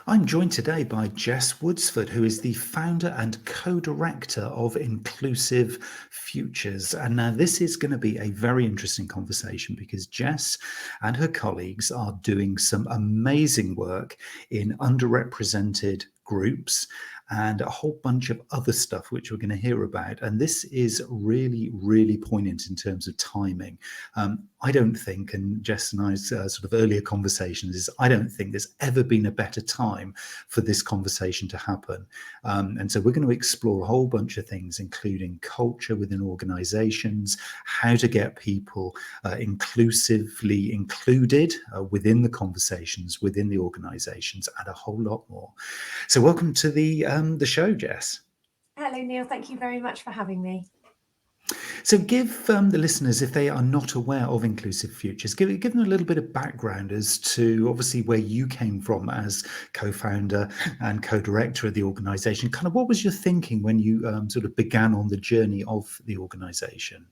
I'm joined today by Jess Woodsford, who is the founder and co-director of Inclusive Futures. And now this is going to be a very interesting conversation because Jess and her colleagues are doing some amazing work in underrepresented groups and a whole bunch of other stuff which we're going to hear about. And this is really, really poignant in terms of timing. I don't think, and Jess and I's sort of earlier conversations, is I don't think there's ever been a better time for this conversation to happen. And so we're going to explore a whole bunch of things, including culture within organizations, how to get people inclusively included within the conversations, within the organizations, and a whole lot more. So welcome to the show, Jess. Hello, Neil. Thank you very much for having me. So give the listeners, if they are not aware of Inclusive Futures, give them a little bit of background as to obviously where you came from as co-founder and co-director of the organisation. Kind of what was your thinking when you sort of began on the journey of the organisation?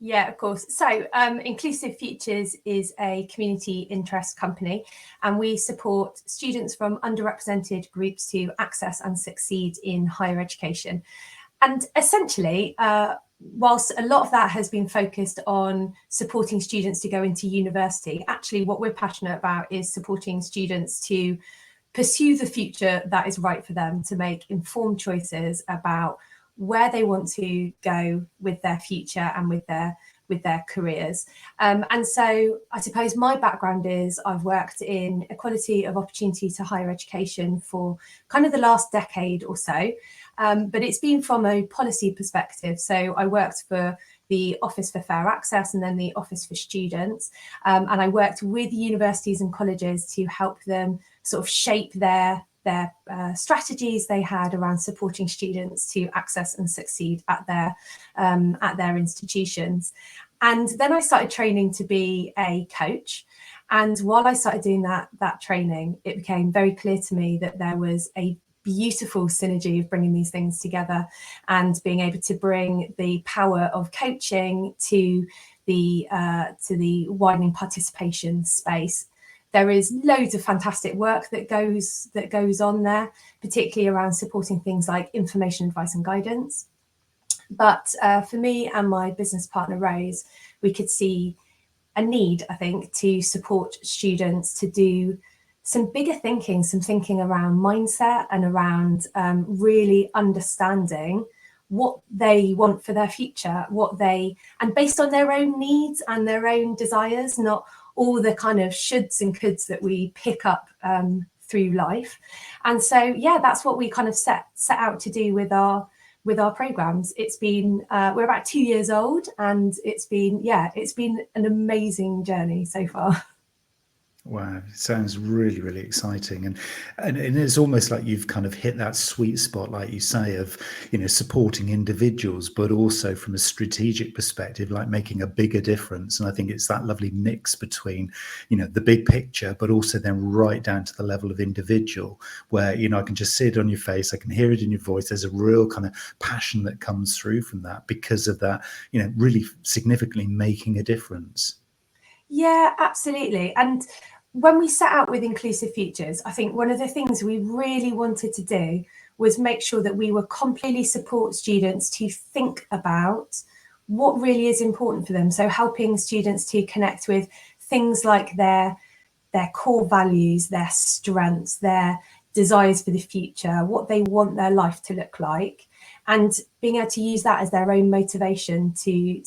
Yeah, of course. So Inclusive Futures is a community interest company, and we support students from underrepresented groups to access and succeed in higher education. And essentially, whilst a lot of that has been focused on supporting students to go into university, actually what we're passionate about is supporting students to pursue the future that is right for them, to make informed choices about where they want to go with their future and with their careers. And so I suppose my background is I've worked in equality of opportunity to higher education for kind of the last decade or so. But it's been from a policy perspective. So I worked for the Office for Fair Access and then the Office for Students. And I worked with universities and colleges to help them sort of shape their strategies they had around supporting students to access and succeed at their institutions. And then I started training to be a coach. And while I started doing that training, it became very clear to me that there was a beautiful synergy of bringing these things together and being able to bring the power of coaching to the widening participation space. There is loads of fantastic work that goes on there, particularly around supporting things like information, advice and guidance. But for me and my business partner, Rose, we could see a need, I think, to support students to do some bigger thinking, some thinking around mindset and around really understanding what they want for their future, and based on their own needs and their own desires, not all the kind of shoulds and coulds that we pick up through life. And so, yeah, that's what we kind of set out to do with our programs. It's been we're about 2 years old, and it's been an amazing journey so far. Wow, it sounds really, really exciting. And it's almost like you've kind of hit that sweet spot, like you say, of, supporting individuals, but also from a strategic perspective, like making a bigger difference. And I think it's that lovely mix between, the big picture, but also then right down to the level of individual where, I can just see it on your face. I can hear it in your voice. There's a real kind of passion that comes through from that because of that, really significantly making a difference. Yeah, absolutely. And when we set out with Inclusive Futures, I think one of the things we really wanted to do was make sure that we were completely support students to think about what really is important for them. So helping students to connect with things like their core values, their strengths, their desires for the future, what they want their life to look like, and being able to use that as their own motivation to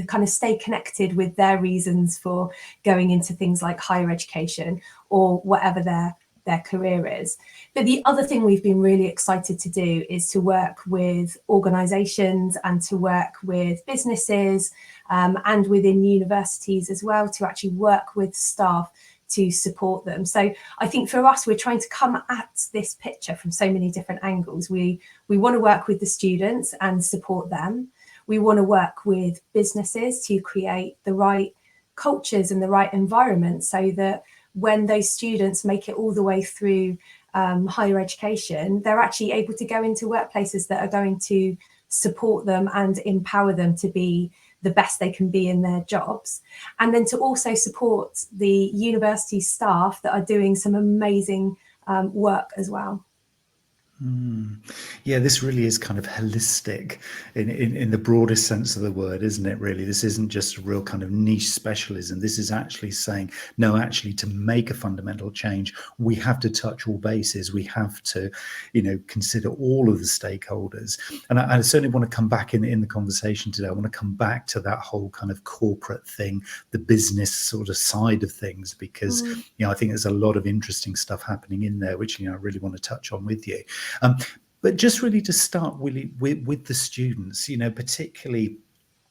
kind of stay connected with their reasons for going into things like higher education or whatever their career is. But the other thing we've been really excited to do is to work with organisations and to work with businesses and within universities as well, to actually work with staff to support them. So I think for us, we're trying to come at this picture from so many different angles. We want to work with the students and support them. We want to work with businesses to create the right cultures and the right environment so that when those students make it all the way through higher education, they're actually able to go into workplaces that are going to support them and empower them to be the best they can be in their jobs. And then to also support the university staff that are doing some amazing work as well. Yeah, this really is kind of holistic in the broadest sense of the word, isn't it, really? This isn't just a real kind of niche specialism. This is actually saying, no, actually, to make a fundamental change, we have to touch all bases. We have to, consider all of the stakeholders. And I certainly want to come back in the conversation today. I want to come back to that whole kind of corporate thing, the business sort of side of things, because, I think there's a lot of interesting stuff happening in there, which, I really want to touch on with you. But just really to start really with the students, particularly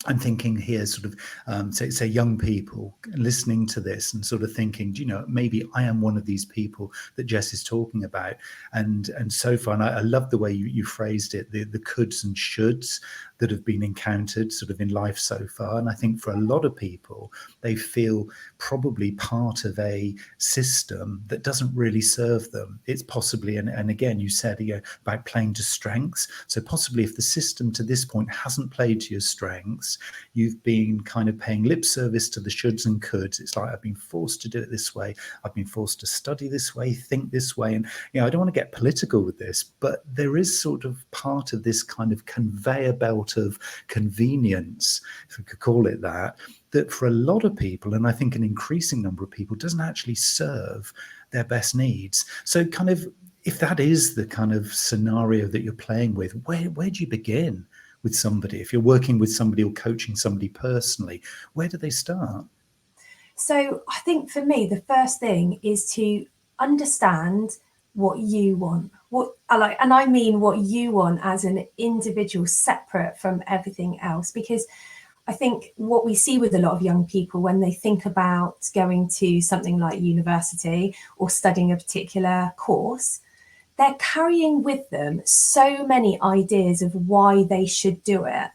I'm thinking here sort of, say young people listening to this and sort of thinking, maybe I am one of these people that Jess is talking about. And so far, and I love the way you phrased it, the coulds and shoulds that have been encountered sort of in life so far. And I think for a lot of people, they feel probably part of a system that doesn't really serve them. It's possibly, and again, you said, about playing to strengths. So possibly if the system to this point hasn't played to your strengths, you've been kind of paying lip service to the shoulds and coulds. It's like, I've been forced to do it this way. I've been forced to study this way, think this way. And, I don't want to get political with this, but there is sort of part of this kind of conveyor belt of convenience, if we could call it that for a lot of people, and I think an increasing number of people, doesn't actually serve their best needs. So kind of, if that is the kind of scenario that you're playing with, where do you begin with somebody? If you're working with somebody or coaching somebody personally, where do they start? So I think for me, the first thing is to understand what you want, and I mean what you want as an individual, separate from everything else. Because I think what we see with a lot of young people when they think about going to something like university or studying a particular course, they're carrying with them so many ideas of why they should do it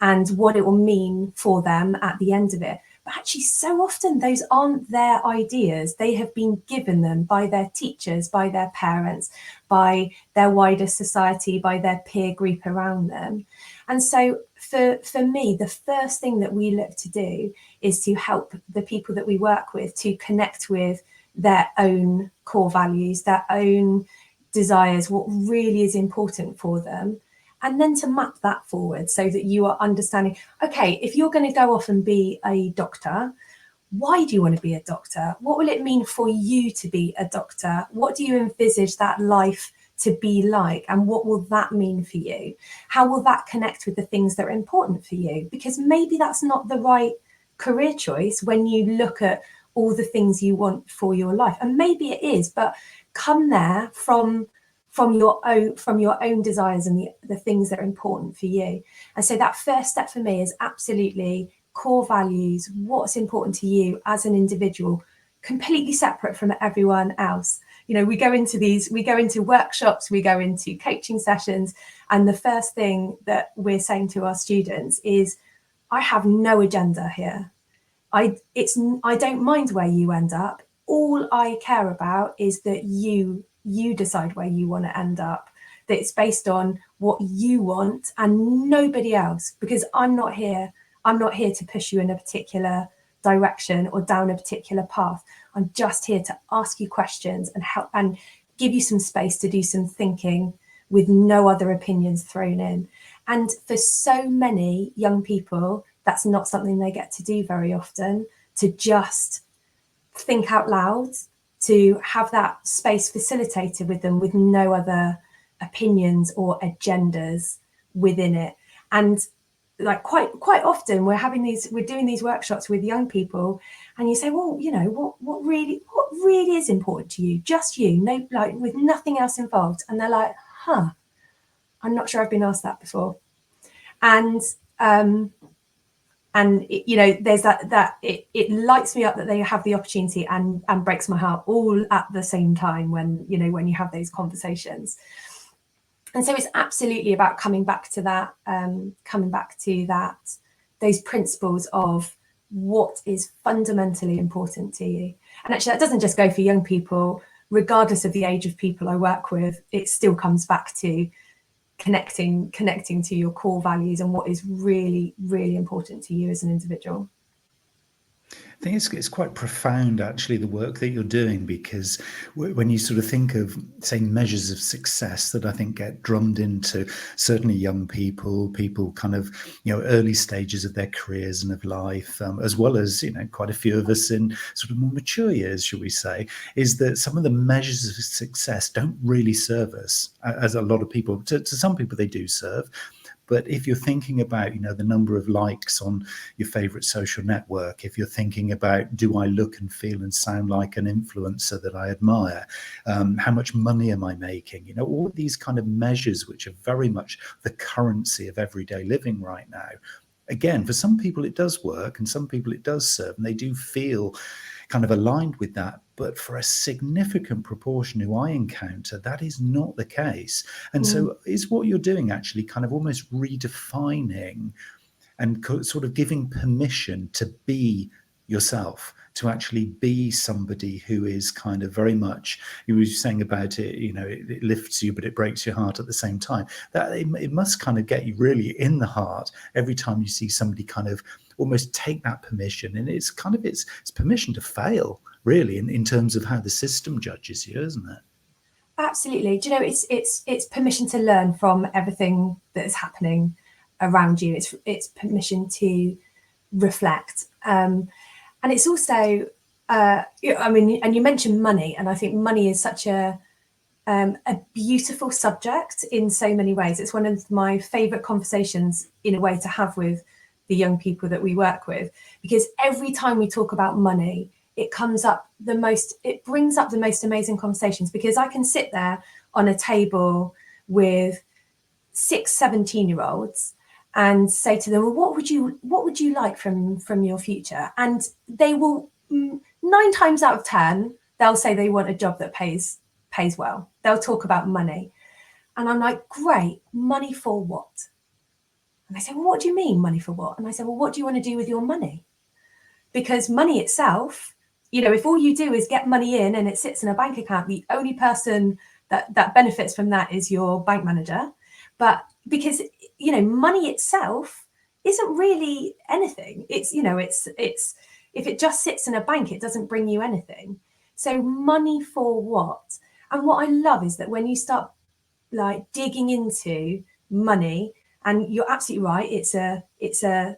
and what it will mean for them at the end of it. But actually, so often those aren't their ideas. They have been given them by their teachers, by their parents, by their wider society, by their peer group around them. And so for me, the first thing that we look to do is to help the people that we work with to connect with their own core values, their own desires, what really is important for them, and then to map that forward so that you are understanding, okay, if you're going to go off and be a doctor, why do you want to be a doctor? What will it mean for you to be a doctor? What do you envisage that life to be like? And what will that mean for you? How will that connect with the things that are important for you? Because maybe that's not the right career choice when you look at all the things you want for your life. And maybe it is, but come there from your own desires and the things that are important for you. And so that first step for me is absolutely core values, what's important to you as an individual, completely separate from everyone else. We go into workshops, we go into coaching sessions, and the first thing that we're saying to our students is, I have no agenda here. I don't mind where you end up. All I care about is that you decide where you want to end up, that it's based on what you want and nobody else, because I'm not here to push you in a particular direction or down a particular path. I'm just here to ask you questions and help and give you some space to do some thinking with no other opinions thrown in. And for so many young people, that's not something they get to do very often, to just think out loud, to have that space facilitated with them with no other opinions or agendas within it. And like quite often we're doing these workshops with young people, and you say, well, what really is important to you, just you, no, like with nothing else involved. And they're like, I'm not sure I've been asked that before. And there's that it lights me up that they have the opportunity, and breaks my heart all at the same time when you have those conversations. And so it's absolutely about coming back to that, those principles of what is fundamentally important to you. And actually, that doesn't just go for young people, regardless of the age of people I work with. It still comes back to connecting to your core values and what is really, really important to you as an individual. I think it's quite profound, actually, the work that you're doing, because when you sort of think of, say, measures of success that I think get drummed into certainly young people kind of, early stages of their careers and of life, as well as, quite a few of us in sort of more mature years, shall we say, is that some of the measures of success don't really serve us, as a lot of people, to some people they do serve. But if you're thinking about, the number of likes on your favorite social network, if you're thinking about, do I look and feel and sound like an influencer that I admire? How much money am I making? All of these kind of measures, which are very much the currency of everyday living right now. Again, for some people it does work and some people it does serve, and they do feel kind of aligned with that. But for a significant proportion who I encounter, that is not the case. And so is what you're doing actually kind of almost redefining and sort of giving permission to be yourself, to actually be somebody who is kind of very much, you were saying about it, it lifts you, but it breaks your heart at the same time. That it must kind of get you really in the heart every time you see somebody kind of almost take that permission. And it's kind of, it's permission to fail, really, in terms of how the system judges you, isn't it? Absolutely. Do you know, it's permission to learn from everything that is happening around you. It's permission to reflect. And it's also, and you mentioned money, and I think money is such a beautiful subject in so many ways. It's one of my favourite conversations, in a way, to have with the young people that we work with, because every time we talk about money, it brings up the most amazing conversations, because I can sit there on a table with 17-year-olds and say to them, well, what would you like from your future? And they will, 9 times out of 10, they'll say they want a job that pays well. They'll talk about money. And I'm like, great, money for what? And they say, well, what do you mean, money for what? And I say, well, what do you want to do with your money? Because money itself, if all you do is get money in and it sits in a bank account, the only person that benefits from that is your bank manager. But because, money itself isn't really anything. It's if it just sits in a bank, it doesn't bring you anything. So money for what? And what I love is that when you start like digging into money, and you're absolutely right, it's a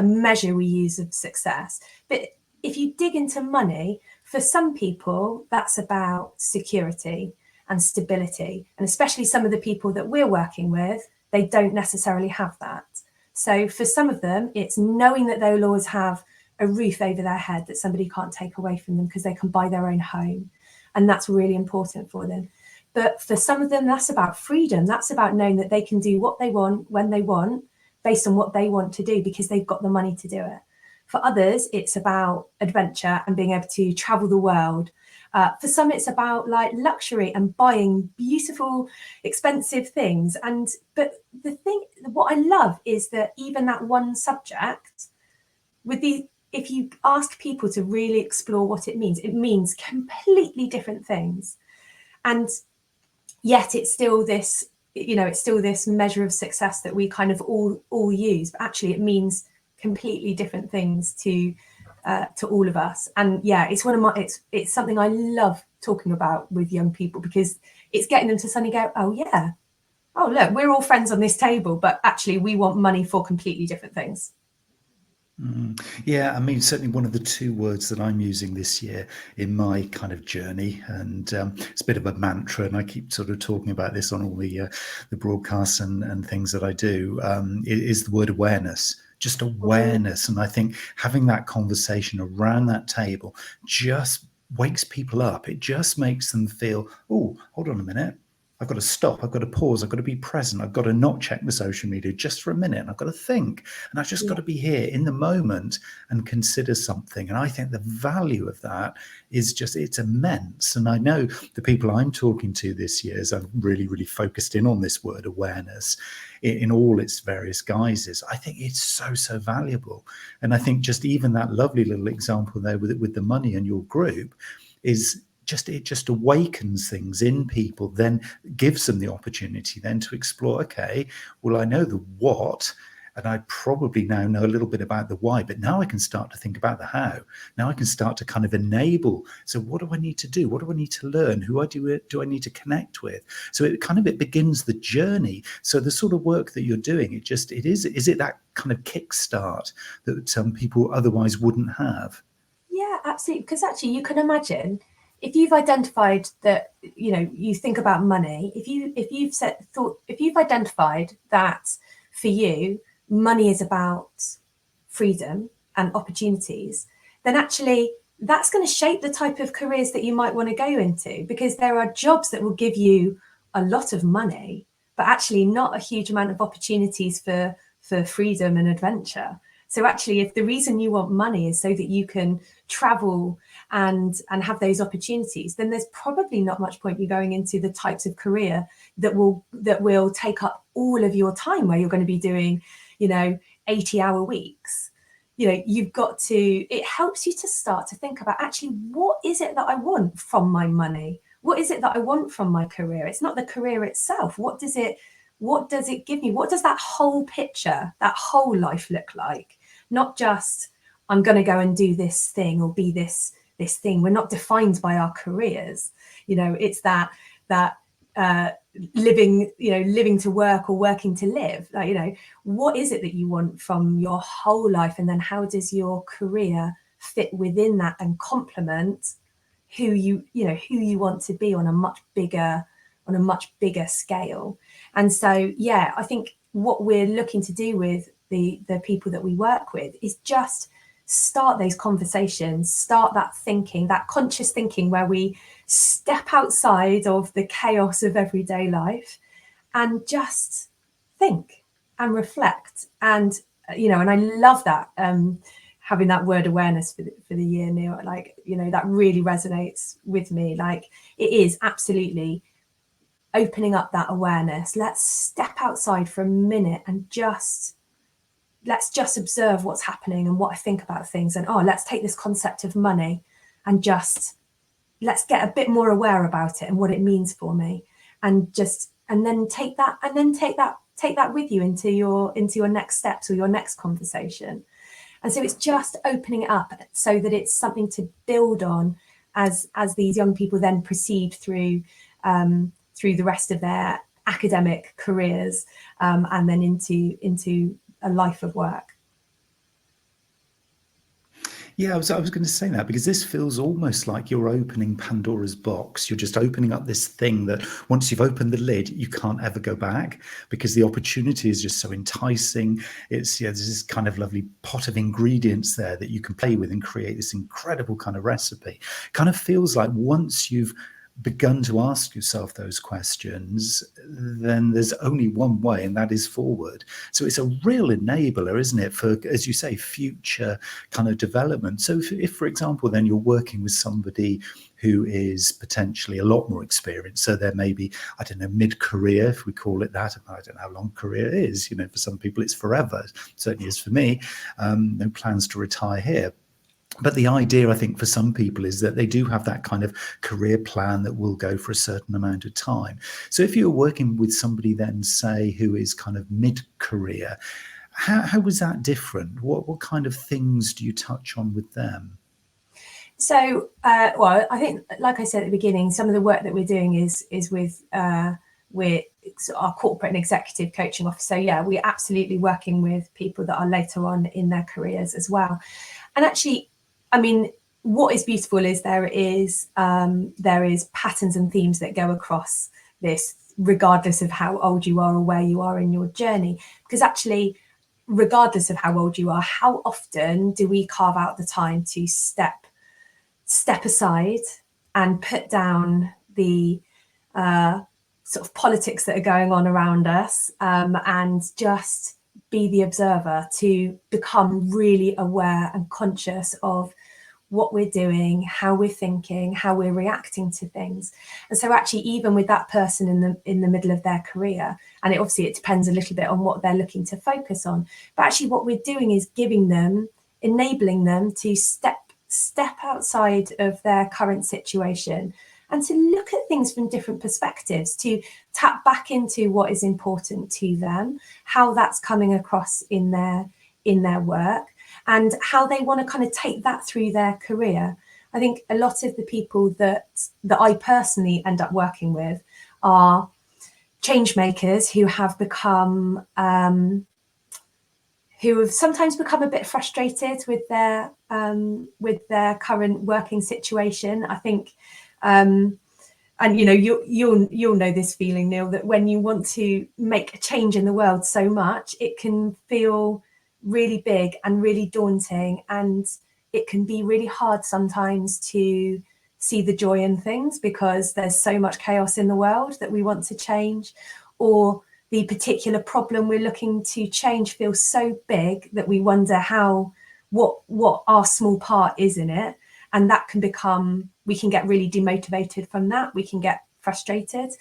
measure we use of success. But if you dig into money, for some people, that's about security and stability. And especially some of the people that we're working with, they don't necessarily have that. So for some of them, it's knowing that they'll always have a roof over their head that somebody can't take away from them, because they can buy their own home. And that's really important for them. But for some of them, that's about freedom. That's about knowing that they can do what they want, when they want, based on what they want to do, because they've got the money to do it. For others, it's about adventure and being able to travel the world. For some, it's about like luxury and buying beautiful, expensive things. But what I love is that even that one subject, if you ask people to really explore what it means completely different things. And yet it's still this measure of success that we kind of all use, but actually it means completely different things to all of us. And yeah, it's something I love talking about with young people, because it's getting them to suddenly go, oh yeah, oh look, we're all friends on this table, but actually we want money for completely different things. Yeah, I mean, certainly one of the 2 words that I'm using this year in my kind of journey, and it's a bit of a mantra, and I keep sort of talking about this on all the broadcasts and things that I do, is the word awareness. Just awareness. And I think having that conversation around that table just wakes people up. It just makes them feel, oh, hold on a minute. I've got to stop. I've got to pause. I've got to be present. I've got to not check the social media just for a minute. And I've got to think. And I've just got to be here in the moment and consider something. And I think the value of that is it's immense. And I know the people I'm talking to this year, as I've really, really focused in on this word awareness in all its various guises, I think it's so valuable. And I think just even that lovely little example there with the money and your group is it just awakens things in people, then gives them the opportunity then to explore, okay, well, I know the what, and I probably now know a little bit about the why, but now I can start to think about the how. Now I can start to kind of enable. So what do I need to do? What do I need to learn? Who do I need to connect with? So it begins the journey. So the sort of work that you're doing, is it that kind of kickstart that some people otherwise wouldn't have? Yeah, absolutely. Because actually, you can imagine if you've identified that, you think about money. If you've identified that for you, money is about freedom and opportunities, then actually that's going to shape the type of careers that you might want to go into, because there are jobs that will give you a lot of money, but actually not a huge amount of opportunities for freedom and adventure. So actually, if the reason you want money is so that you can travel and have those opportunities, then there's probably not much point you going into the types of career that will take up all of your time, where you're going to be doing 80-hour weeks. It helps you to start to think about, actually, what is it that I want from my money? What is it that I want from my career? It's not the career itself. What does it give me? What does that whole picture, that whole life look like? Not just, I'm going to go and do this thing or be this thing. We're not defined by our careers. It's that living to work or working to live. What is it that you want from your whole life? And then how does your career fit within that and complement who you want to be on a much bigger scale? And so, yeah, I think what we're looking to do with the people that we work with is just start those conversations, start that thinking, that conscious thinking, where we step outside of the chaos of everyday life and just think and reflect. And and I love that, having that word awareness for the year, Neil. That really resonates with me. It is absolutely opening up that awareness. Let's step outside for a minute and let's just observe what's happening and what I think about things. And let's take this concept of money and let's get a bit more aware about it and what it means for me. And then take that with you into your next steps or your next conversation. And so it's just opening it up so that it's something to build on as these young people then proceed through the rest of their academic careers, and then into a life of work. Yeah, I was going to say that, because this feels almost like you're opening Pandora's box. You're just opening up this thing that once you've opened the lid, you can't ever go back, because the opportunity is just so enticing. There's this kind of lovely pot of ingredients there that you can play with and create this incredible kind of recipe. Kind of feels like once you've begun to ask yourself those questions, then there's only one way, and that is forward. So it's a real enabler, isn't it, for, as you say, future kind of development. So if for example, then you're working with somebody who is potentially a lot more experienced, so they're maybe, I don't know, mid-career, if we call it that. I don't know how long career is. For some people it's forever. It certainly is for me. No plans to retire here. But the idea, I think, for some people is that they do have that kind of career plan that will go for a certain amount of time. So if you're working with somebody then, say, who is kind of mid-career, how was that different? What kind of things do you touch on with them? So, well, I think, like I said at the beginning, some of the work that we're doing is with our corporate and executive coaching office. So yeah, we're absolutely working with people that are later on in their careers as well. And actually, I mean, what is beautiful is there is patterns and themes that go across this, regardless of how old you are or where you are in your journey. Because actually, regardless of how old you are, how often do we carve out the time to step aside and put down the sort of politics that are going on around us, and just be the observer, to become really aware and conscious of what we're doing, how we're thinking, how we're reacting to things. And so actually, even with that person in the middle of their career, and it depends a little bit on what they're looking to focus on, but actually what we're doing is enabling them to step outside of their current situation and to look at things from different perspectives, to tap back into what is important to them, how that's coming across in their work, and how they want to kind of take that through their career. I think a lot of the people that I personally end up working with are change makers who have become who have sometimes become a bit frustrated with their current working situation. I think, and you know, you'll know this feeling, Neil, that when you want to make a change in the world so much, it can feel really big and really daunting, and it can be really hard sometimes to see the joy in things because there's so much chaos in the world that we want to change, or the particular problem we're looking to change feels so big that we wonder what our small part is in it. And that can become, we can get really demotivated from that. We can get frustrated.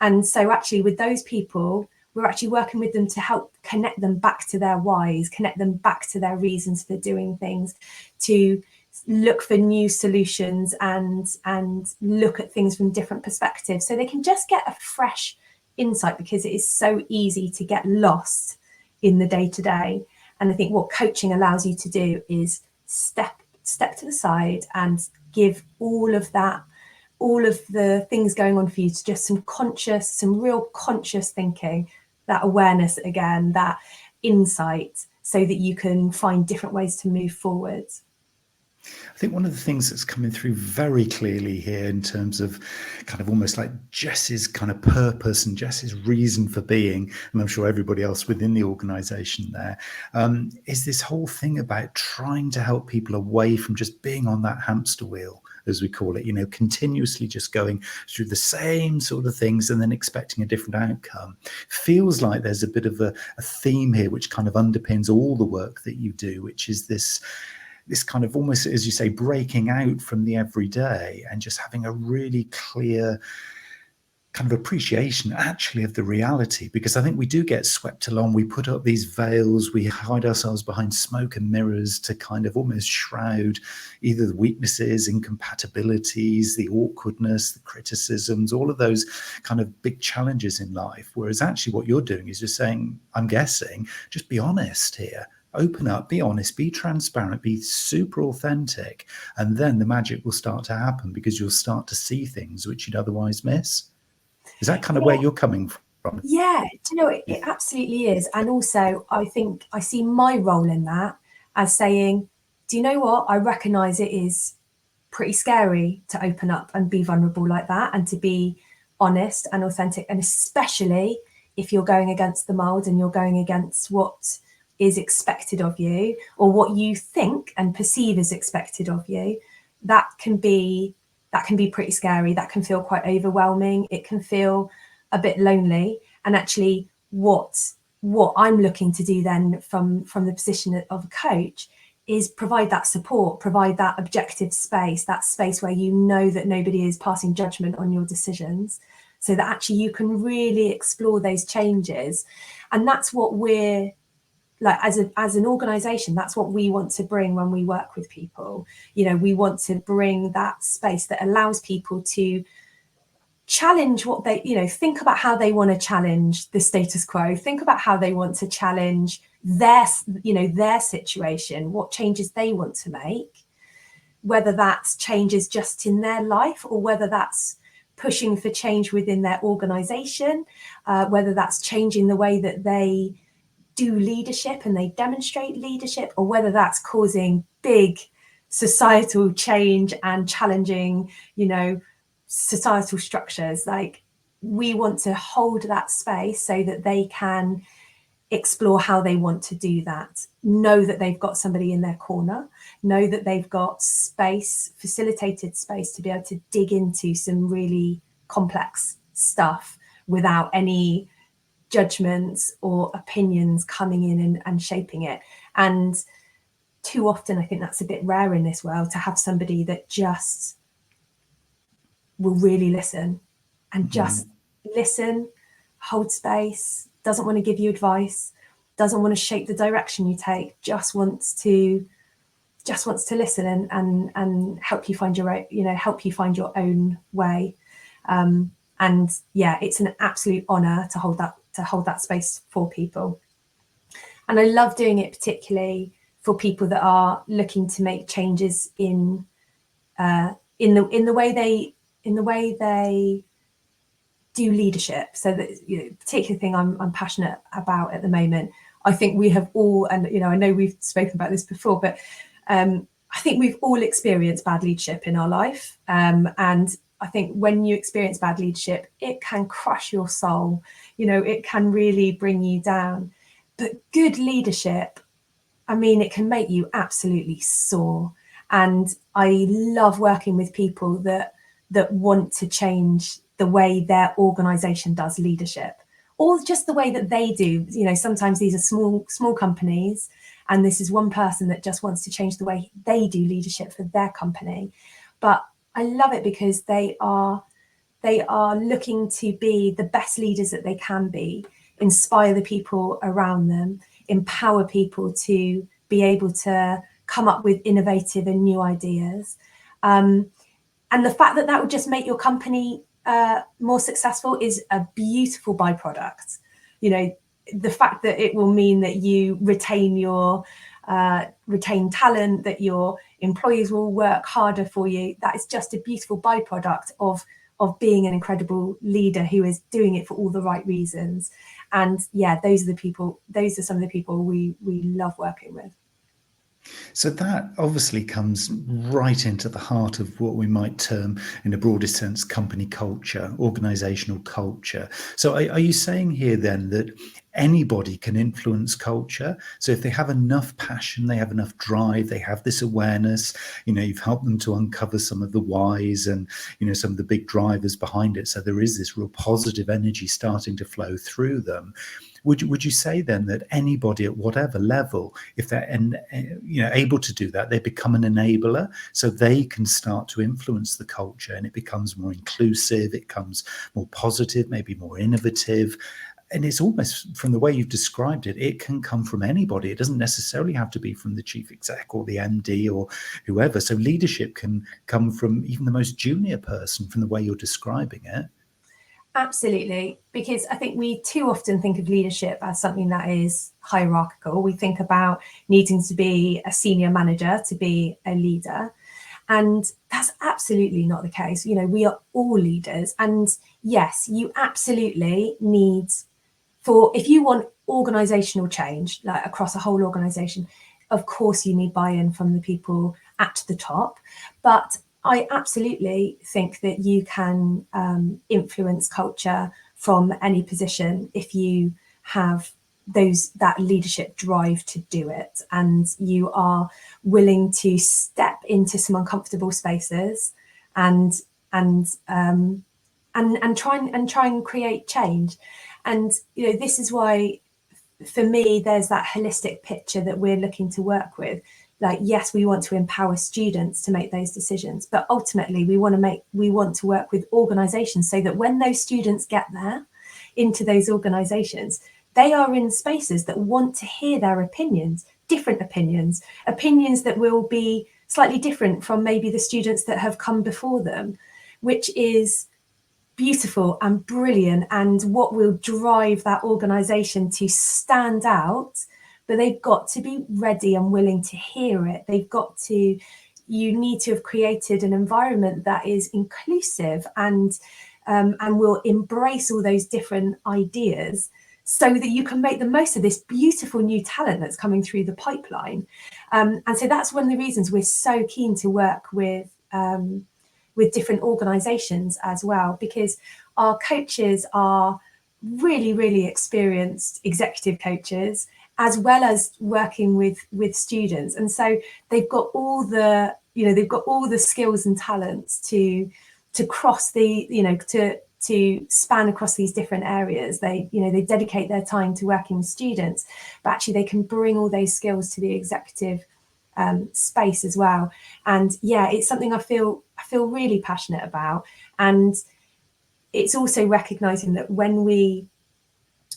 And so actually with those people, we're actually working with them to help connect them back to their whys, connect them back to their reasons for doing things, to look for new solutions and look at things from different perspectives so they can just get a fresh insight, because it is so easy to get lost in the day-to-day. And I think what coaching allows you to do is step to the side and give all of the things going on for you to just some real conscious thinking, that awareness again, that insight, so that you can find different ways to move forward. I think one of the things that's coming through very clearly here in terms of kind of almost like Jess's kind of purpose and Jess's reason for being, and I'm sure everybody else within the organisation there, is this whole thing about trying to help people away from just being on that hamster wheel, as we call it, you know, continuously just going through the same sort of things and then expecting a different outcome. Feels like there's a bit of a theme here which kind of underpins all the work that you do, which is this kind of almost, as you say, breaking out from the everyday and just having a really clear kind of appreciation actually of the reality. Because I think we do get swept along. We put up these veils, we hide ourselves behind smoke and mirrors to kind of almost shroud either the weaknesses, incompatibilities, the awkwardness, the criticisms, all of those kind of big challenges in life. Whereas actually what you're doing is just saying, I'm guessing, just be honest here. Open up, be honest, be transparent, be super authentic, and then the magic will start to happen because you'll start to see things which you'd otherwise miss. Is that kind of where you're coming from? Yeah, do you know, it absolutely is. And also, I think I see my role in that as saying, do you know what? I recognise it is pretty scary to open up and be vulnerable like that and to be honest and authentic. And especially if you're going against the mould and you're going against what is expected of you, or what you think and perceive is expected of you, that can be pretty scary. That can feel quite overwhelming. It can feel a bit lonely. And actually what I'm looking to do then from the position of a coach is provide that support, provide that objective space, that space where you know that nobody is passing judgment on your decisions, so that actually you can really explore those changes. And that's what we're like as an organization, that's what we want to bring when we work with people. You know, we want to bring that space that allows people to challenge what they, you know, think about how they want to challenge the status quo, think about how they want to challenge their situation, what changes they want to make, whether that's changes just in their life or whether that's pushing for change within their organization, whether that's changing the way that they do leadership and they demonstrate leadership, or whether that's causing big societal change and challenging, you know, societal structures. Like, we want to hold that space so that they can explore how they want to do that, know that they've got somebody in their corner, know that they've got space, facilitated space to be able to dig into some really complex stuff without any judgments or opinions coming in and shaping it. And too often, I think that's a bit rare in this world, to have somebody that just will really listen and just listen, hold space, doesn't want to give you advice, doesn't want to shape the direction you take, just wants to just wants to listen and help you find your own, help you find your own way. And yeah, it's an absolute honor to hold that space for people. And I love doing it particularly for people that are looking to make changes in the way they do leadership. So that, particular thing I'm passionate about at the moment, I think we have all, and I know we've spoken about this before, but I think we've all experienced bad leadership in our life. And I think when you experience bad leadership, it can crush your soul. It can really bring you down. But good leadership, I mean, it can make you absolutely soar. And I love working with people that want to change the way their organization does leadership, or just the way that they do. Sometimes these are small companies, and this is one person that just wants to change the way they do leadership for their company. But I love it because they are looking to be the best leaders that they can be, inspire the people around them, empower people to be able to come up with innovative and new ideas. And the fact that would just make your company more successful is a beautiful byproduct. The fact that it will mean that you retain talent, that your employees will work harder for you. That is just a beautiful byproduct of being an incredible leader who is doing it for all the right reasons. And yeah, those are some of the people we love working with. So that obviously comes right into the heart of what we might term, in a broader sense, company culture, organizational culture. So are you saying here then that anybody can influence culture? So if they have enough passion, they have enough drive, they have this awareness, you've helped them to uncover some of the whys and, some of the big drivers behind it. So there is this real positive energy starting to flow through them. Would you say then that anybody at whatever level, if they're able to do that, they become an enabler, so they can start to influence the culture, and it becomes more inclusive, it becomes more positive, maybe more innovative. And it's almost, from the way you've described it, it can come from anybody. It doesn't necessarily have to be from the chief exec or the MD or whoever. So leadership can come from even the most junior person, from the way you're describing it. Absolutely, because I think we too often think of leadership as something that is hierarchical. We think about needing to be a senior manager to be a leader, and that's absolutely not the case. We are all leaders, and yes, you absolutely need, if you want organizational change, like across a whole organization, of course you need buy-in from the people at the top. But I absolutely think that you can influence culture from any position if you have that leadership drive to do it, and you are willing to step into some uncomfortable spaces and try and create change. And this is why, for me, there's that holistic picture that we're looking to work with. Like, yes, we want to empower students to make those decisions, but ultimately we want to work with organizations so that when those students get there into those organizations, they are in spaces that want to hear their opinions, different opinions that will be slightly different from maybe the students that have come before them, which is beautiful and brilliant, and what will drive that organization to stand out. But they've got to be ready and willing to hear it. You need to have created an environment that is inclusive and will embrace all those different ideas, so that you can make the most of this beautiful new talent that's coming through the pipeline. And so that's one of the reasons we're so keen to work with different organizations as well, because our coaches are really, really experienced executive coaches, as well as working with students. And so they've got all the skills and talents to cross to span across these different areas. They dedicate their time to working with students, but actually they can bring all those skills to the executive space as well. And yeah, it's something I feel really passionate about. And it's also recognizing that when we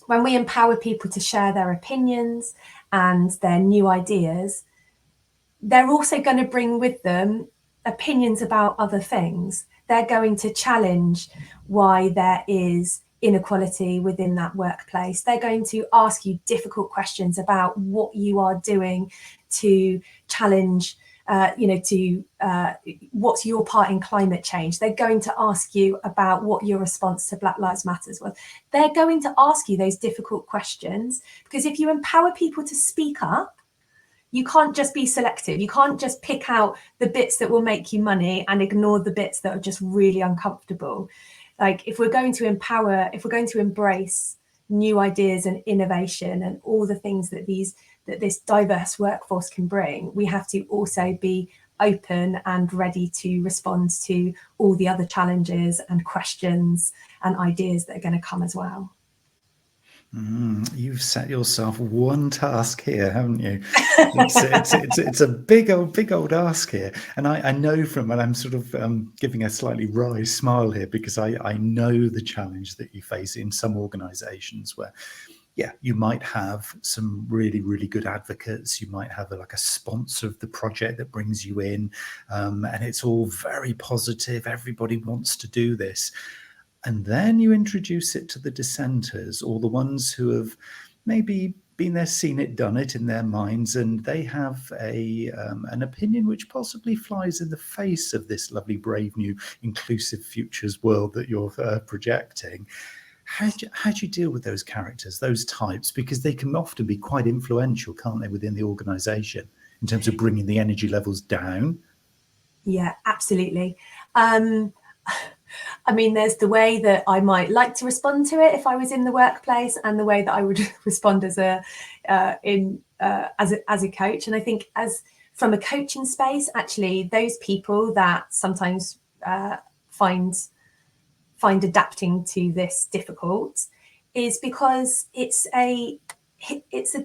empower people to share their opinions and their new ideas, they're also going to bring with them opinions about other things. They're going to challenge why there is inequality within that workplace. They're going to ask you difficult questions about what you are doing to challenge, what's your part in climate change. They're going to ask you about what your response to Black Lives Matters was. They're going to ask you those difficult questions, because if you empower people to speak up, you can't just be selective. You can't just pick out the bits that will make you money and ignore the bits that are just really uncomfortable. Like, if we're going to empower, if we're going to embrace new ideas and innovation and all the things that this diverse workforce can bring, we have to also be open and ready to respond to all the other challenges and questions and ideas that are going to come as well. You've set yourself one task here, haven't you? It's a big old ask here, and I know from, and I'm sort of giving a slightly wry smile here, because I know the challenge that you face in some organisations where, yeah, you might have some really, really good advocates. You might have a sponsor of the project that brings you in, and it's all very positive. Everybody wants to do this. And then you introduce it to the dissenters, or the ones who have maybe been there, seen it, done it in their minds, and they have an opinion which possibly flies in the face of this lovely, brave, new, inclusive futures world that you're projecting. How do you deal with those characters, those types? Because they can often be quite influential, can't they, within the organisation in terms of bringing the energy levels down? Yeah, absolutely. I mean, there's the way that I might like to respond to it if I was in the workplace, and the way that I would respond as a coach. And I think, as from a coaching space, actually, those people that sometimes find adapting to this difficult is because it's a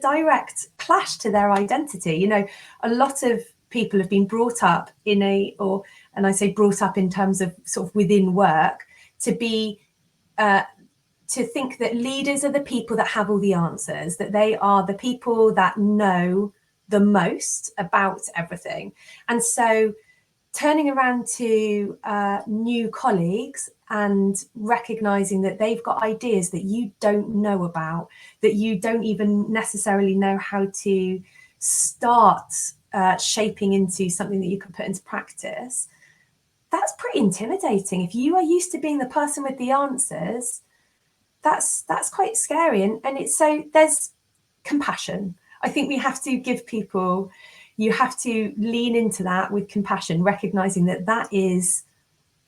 direct clash to their identity. You know, a lot of people have been brought up and I say brought up in terms of sort of within work, to think that leaders are the people that have all the answers, that they are the people that know the most about everything. And so turning around to new colleagues and recognizing that they've got ideas that you don't know about, that you don't even necessarily know how to start shaping into something that you can put into practice, that's pretty intimidating. If you are used to being the person with the answers, that's quite scary. And it's so there's compassion. I think we have to give people, you have to lean into that with compassion, recognizing that that is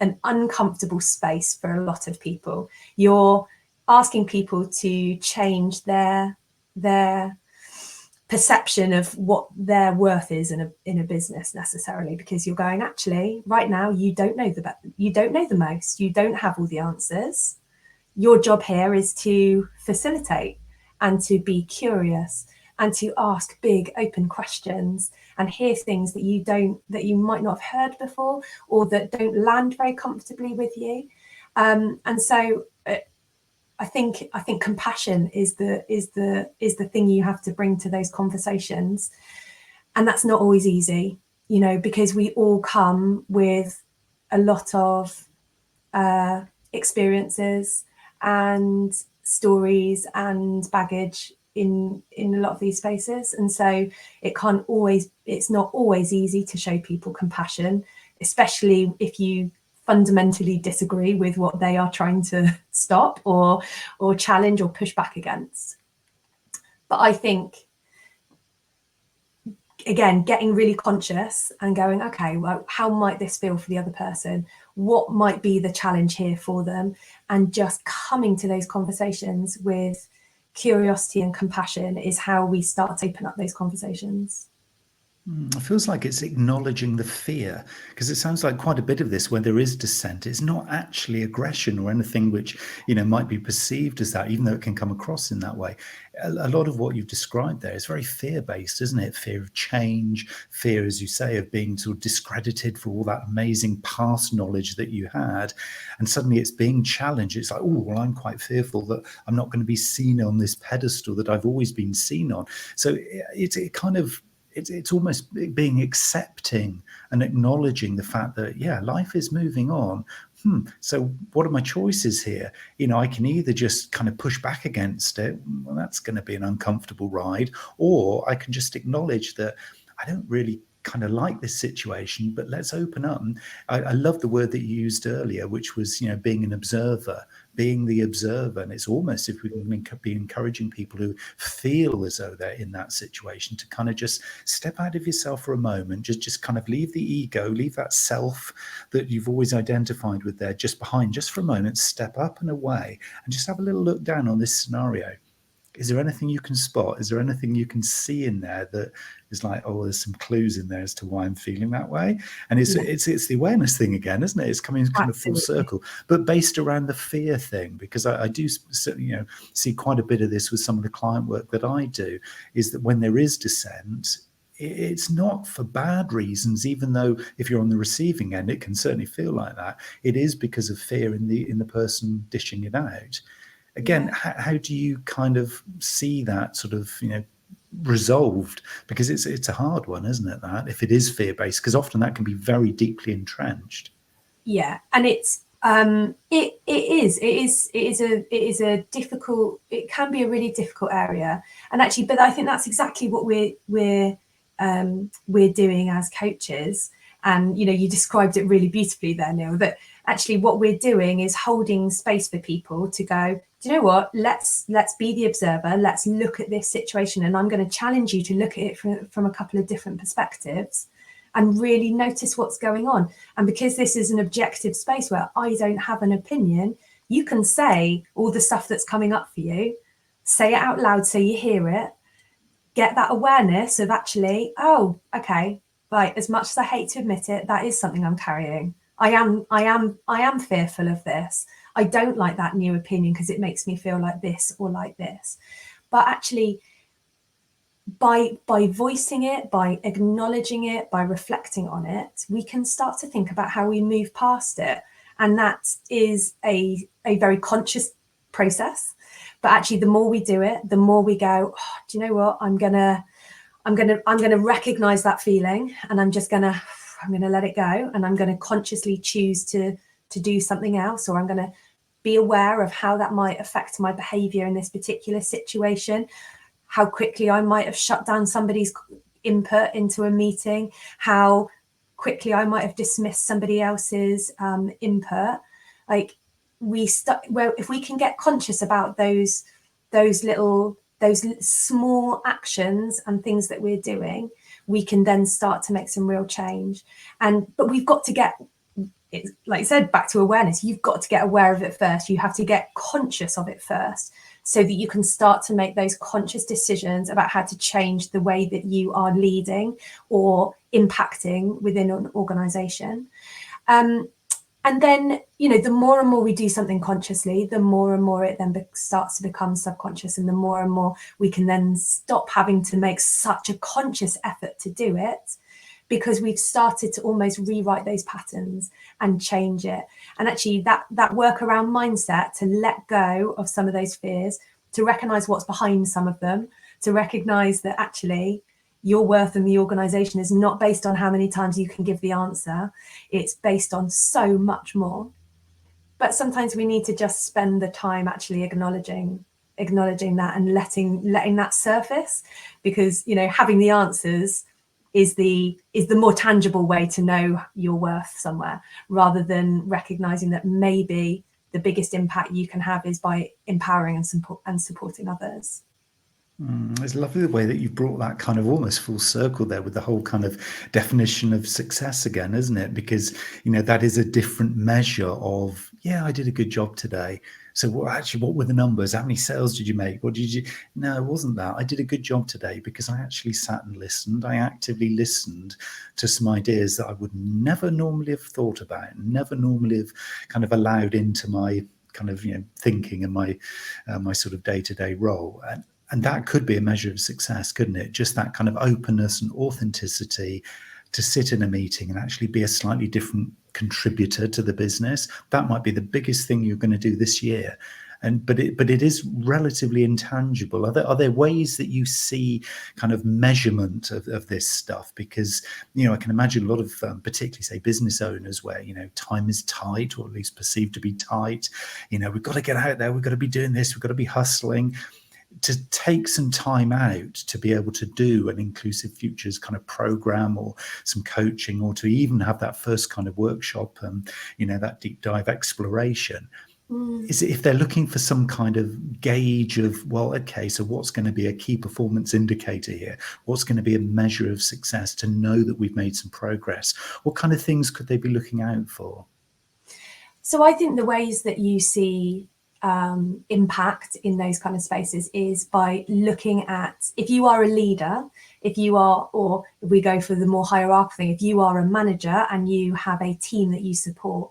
an uncomfortable space for a lot of people. You're asking people to change their perception of what their worth is in a business necessarily, because you're going, actually, right now you don't know the most, you don't have all the answers. Your job here is to facilitate and to be curious and to ask big open questions and hear things that you might not have heard before, or that don't land very comfortably with you. And so I think compassion is the thing you have to bring to those conversations, and that's not always easy, you know, because we all come with a lot of experiences and stories and baggage in a lot of these spaces, and so it's not always easy to show people compassion, especially if you fundamentally disagree with what they are trying to stop or challenge or push back against. But I think, again, getting really conscious and going, okay, well, how might this feel for the other person? What might be the challenge here for them? And just coming to those conversations with curiosity and compassion is how we start to open up those conversations. It feels like it's acknowledging the fear, because it sounds like quite a bit of this, when there is dissent, it's not actually aggression or anything which, you know, might be perceived as that, even though it can come across in that way. A lot of what you've described there is very fear-based, isn't it? Fear of change, fear, as you say, of being sort of discredited for all that amazing past knowledge that you had, and suddenly it's being challenged. It's like, oh, well, I'm quite fearful that I'm not going to be seen on this pedestal that I've always been seen on. So it kind of it's almost being accepting and acknowledging the fact that, yeah, life is moving on. So what are my choices here? I can either just kind of push back against it. Well, that's going to be an uncomfortable ride. Or I can just acknowledge that I don't really kind of like this situation, but let's open up. And I love the word that you used earlier, which was, being an observer, being the observer. And it's almost, if we can be encouraging people who feel as though they're in that situation, to kind of just step out of yourself for a moment, just kind of leave the ego, leave that self that you've always identified with there just behind, just for a moment, step up and away and just have a little look down on this scenario. Is there anything you can spot? Is there anything you can see in there that is like, oh, there's some clues in there as to why I'm feeling that way? And it's the awareness thing again, isn't it? It's coming kind of full circle, but based around the fear thing, because I do see quite a bit of this with some of the client work that I do, is that when there is dissent, it's not for bad reasons, even though if you're on the receiving end, it can certainly feel like that. It is because of fear in the person dishing it out. Again, how do you kind of see that sort of, resolved? Because it's a hard one, isn't it, that if it is fear-based, because often that can be very deeply entrenched. Yeah, and it's it is a difficult, it can be a really difficult area. And actually, but I think that's exactly what we're doing as coaches. And you described it really beautifully there, Neil, that actually what we're doing is holding space for people to go, do you know what, let's be the observer, let's look at this situation, and I'm going to challenge you to look at it from a couple of different perspectives and really notice what's going on. And because this is an objective space where I don't have an opinion, you can say all the stuff that's coming up for you, say it out loud so you hear it, get that awareness of actually, oh, okay, right, as much as I hate to admit it, that is something I'm carrying. I am fearful of this. I don't like that new opinion because it makes me feel like this or like this. But actually, by voicing it, by acknowledging it, by reflecting on it, we can start to think about how we move past it. And that is a very conscious process. But actually, the more we do it, the more we go, oh, do you know what? I'm gonna recognize that feeling, and I'm gonna let it go, and I'm gonna consciously choose to do something else, or I'm gonna be aware of how that might affect my behavior in this particular situation, how quickly I might have shut down somebody's input into a meeting, how quickly I might have dismissed somebody else's input. Like if we can get conscious about those small actions and things that we're doing, we can then start to make some real change. But we've got to get, like I said, back to awareness. You've got to get aware of it first. You have to get conscious of it first, so that you can start to make those conscious decisions about how to change the way that you are leading or impacting within an organization. And then, the more and more we do something consciously, the more and more it then starts to become subconscious, and the more and more we can then stop having to make such a conscious effort to do it, because we've started to almost rewrite those patterns and change it. And actually that work around mindset, to let go of some of those fears, to recognize what's behind some of them, to recognize that actually your worth in the organization is not based on how many times you can give the answer. It's based on so much more. But sometimes we need to just spend the time actually acknowledging that and letting that surface, because having the answers is the more tangible way to know your worth somewhere, rather than recognizing that maybe the biggest impact you can have is by empowering and supporting others. It's lovely the way that you've brought that kind of almost full circle there with the whole kind of definition of success again, isn't it? Because, that is a different measure of, I did a good job today. So what were the numbers? How many sales did you make? What did you? No, it wasn't that. I did a good job today because I actually sat and listened. I actively listened to some ideas that I would never normally have thought about, never normally have kind of allowed into my kind of, thinking and my sort of day-to-day role. And that could be a measure of success, couldn't it? Just that kind of openness and authenticity to sit in a meeting and actually be a slightly different contributor to the business. That might be the biggest thing you're going to do this year. but it is relatively intangible. Are there ways that you see kind of measurement of this stuff? Because, you know, I can imagine a lot of particularly, say, business owners where, you know, time is tight, or at least perceived to be tight. You know, we've got to get out there, we've got to be doing this, we've got to be hustling. To take some time out to be able to do an Inclusive Futures kind of program, or some coaching, or to even have that first kind of workshop, you know, that deep dive exploration. Is it, if they're looking for some kind of gauge of, well, okay, so what's going to be a key performance indicator here? What's going to be a measure of success to know that we've made some progress? What kind of things could they be looking out for? So I think the ways that you see impact in those kind of spaces is by looking at, if you are a leader, if you are, or if we go for the more hierarchical thing, if you are a manager and you have a team that you support,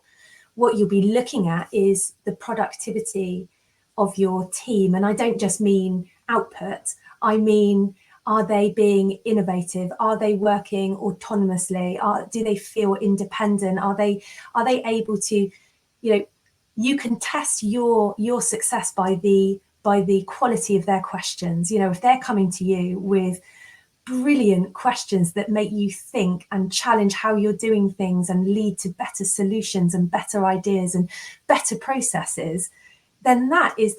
what you'll be looking at is the productivity of your team. And I don't just mean output, I mean, are they being innovative? Are they working autonomously? Do they feel independent? Are they able to, you know, you can test your success by the quality of their questions. You know, if they're coming to you with brilliant questions that make you think and challenge how you're doing things and lead to better solutions and better ideas and better processes, then that is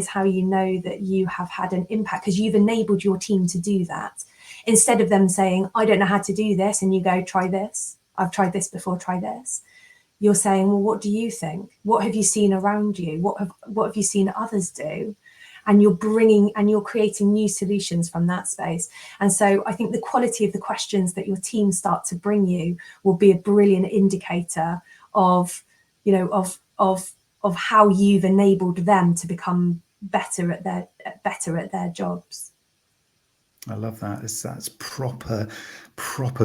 how you know that you have had an impact, because you've enabled your team to do that. Instead of them saying, I don't know how to do this, and you go, try this. I've tried this before, try this. You're saying, well, what do you think? What have you seen around you? What have you seen others do? And you're creating new solutions from that space. And so I think the quality of the questions that your team start to bring you will be a brilliant indicator of, you know, of how you've enabled them to become better at their jobs. I love that. That's proper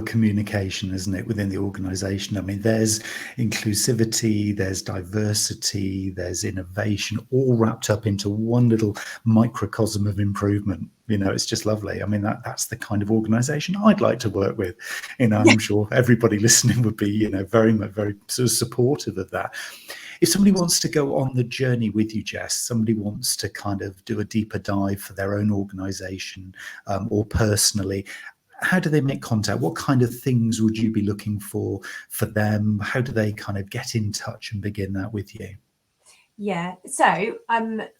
communication, isn't it, within the organization? I mean, there's inclusivity, there's diversity, there's innovation, all wrapped up into one little microcosm of improvement. You know, it's just lovely. I mean, that's the kind of organization I'd like to work with. You know, I'm sure everybody listening would be, you know, very sort of supportive of that. If somebody wants to go on the journey with you, Jess, somebody wants to kind of do a deeper dive for their own organization, or personally, how do they make contact? What kind of things would you be looking for them? How do they kind of get in touch and begin that with you? Yeah, so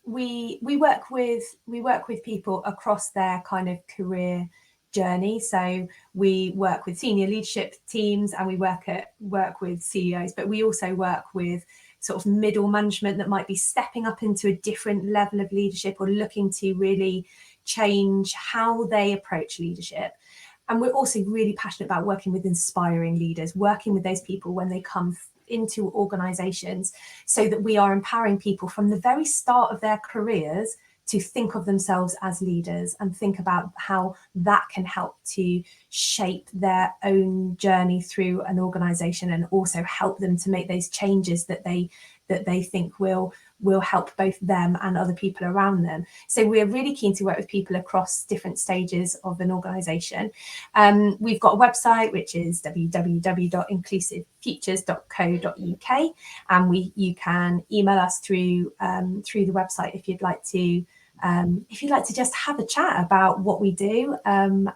we work with people across their kind of career journey. So we work with senior leadership teams, and we work with CEOs, but we also work with sort of middle management that might be stepping up into a different level of leadership, or looking to really change how they approach leadership. And we're also really passionate about working with inspiring leaders, working with those people when they come into organizations, so that we are empowering people from the very start of their careers to think of themselves as leaders, and think about how that can help to shape their own journey through an organization, and also help them to make those changes that they think will help both them and other people around them. So we're really keen to work with people across different stages of an organisation. We've got a website, which is www.inclusivefutures.co.uk, and you can email us through the website if you'd like to just have a chat about what we do, and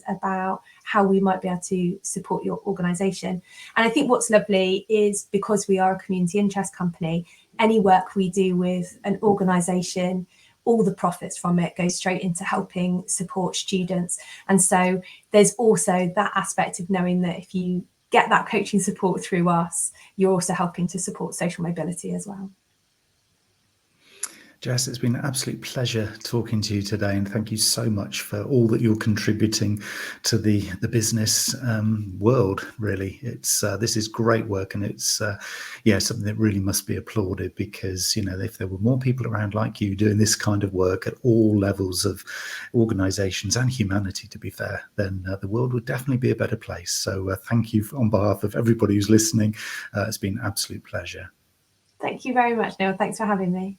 about how we might be able to support your organisation. And I think what's lovely is, because we are a community interest company, any work we do with an organisation, all the profits from it go straight into helping support students. And so there's also that aspect of knowing that if you get that coaching support through us, you're also helping to support social mobility as well. Jess, it's been an absolute pleasure talking to you today, and thank you so much for all that you're contributing to the business world. Really, this is great work, and it's something that really must be applauded, because, you know, if there were more people around like you doing this kind of work at all levels of organisations and humanity, to be fair, then the world would definitely be a better place. So thank you on behalf of everybody who's listening. It's been an absolute pleasure. Thank you very much, Neil. Thanks for having me.